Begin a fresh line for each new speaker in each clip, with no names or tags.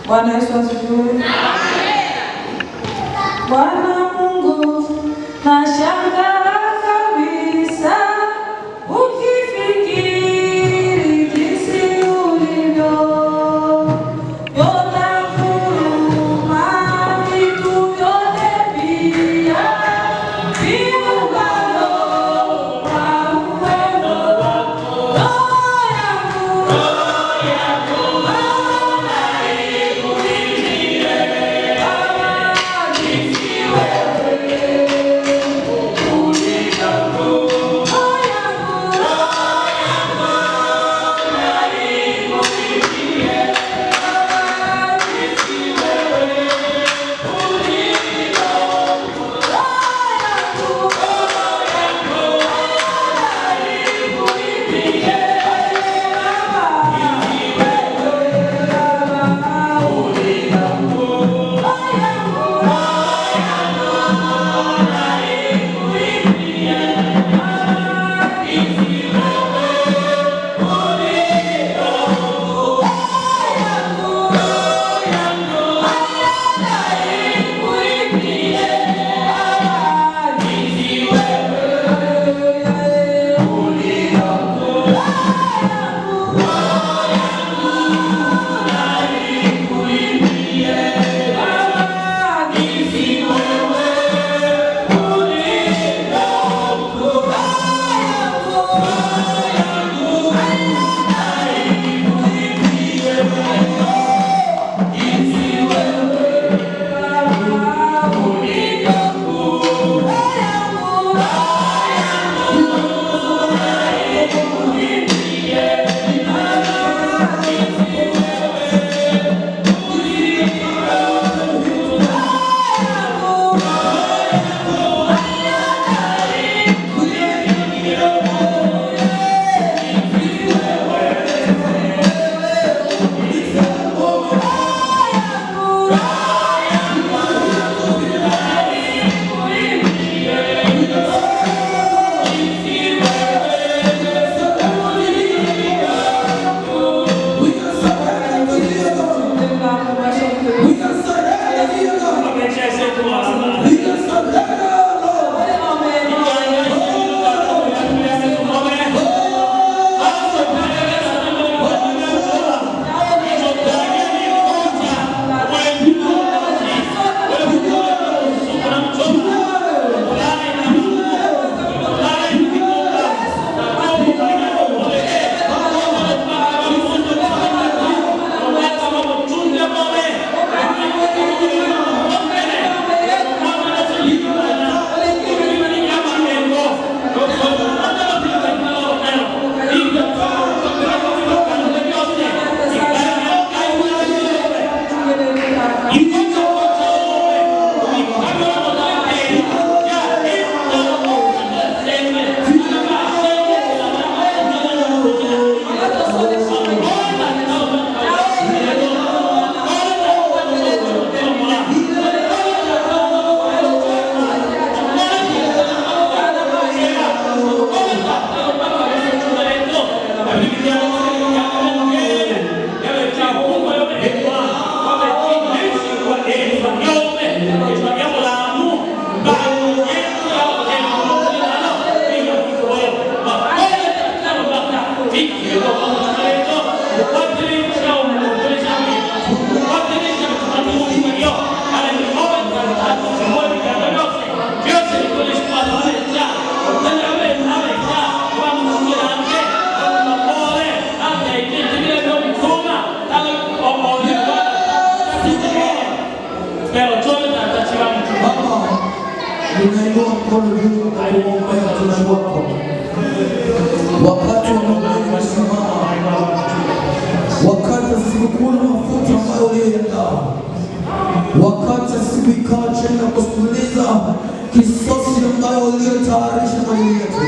Bwana Yesu asifiwe. Bwana Mungu nashangaa kabisa ukifikiri jinsi ulivyo. Yote huruma vitu vyote pia viungano kwa uwezo wako. Roho yangu
Wewe Tunainua mkono juu na kuombea watumishi wako. Wakati wa maombi umesimama, wakati sikukuu na mafuta ambayo uliyoandaa, wakati sikuikaa chini na kusikiliza kisosi ambayo uliyotayarisha kwa ajili yetu,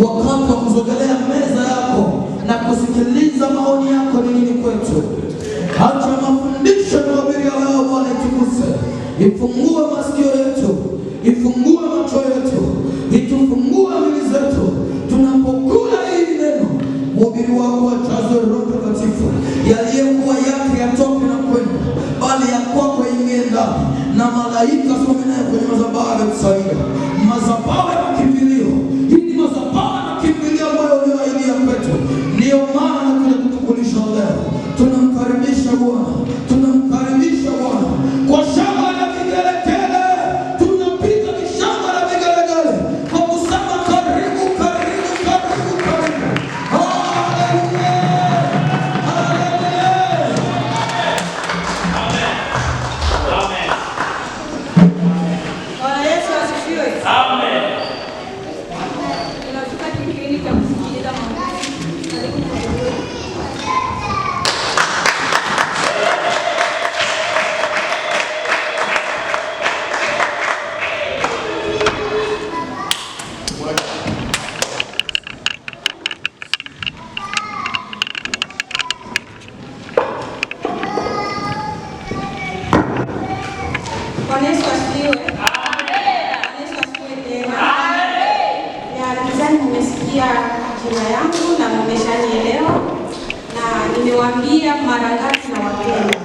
wakati wa kusogelea meza yako na kusikiliza maoni yako ni nini kwetu. Acha mafundisho na mahubiri ya leo Bwana itukuse. Ifungue masikio yetu, ifungue macho yetu, itufungue mili zetu. Tunapokula hili neno, mhubiri wako ajaze Roho Mtakatifu, yaliyokuwa yake yatoke na kwenda, bali ya kwako ingie ndani, na malaika some naye kwenye madhabahu ya kusaidia, madhabahu ya kimbilio. Hii ni madhabahu ya kimbilio ambayo uliyoahidia kwetu. Ndio maana nakuja kutukulisha leo. Tunamkaribisha Bwana, tunamkaribisha Bwana kwa shangwe na vigelegele. Tunapiga shangwe na vigelegele kwa kusema karibu, karibu, karibu, karibu. Haleluya, haleluya, amen, amen.
Bwana Yesu asifiwe.
Amen.
Tunafika kipindi cha kusikiliza mahubiri. Bwana Yesu asifiwe. Bwana Yesu asifiwe tena. Nadhani mmesikia jina yangu na mmeshanielewa, na nimewaambia mara ngapi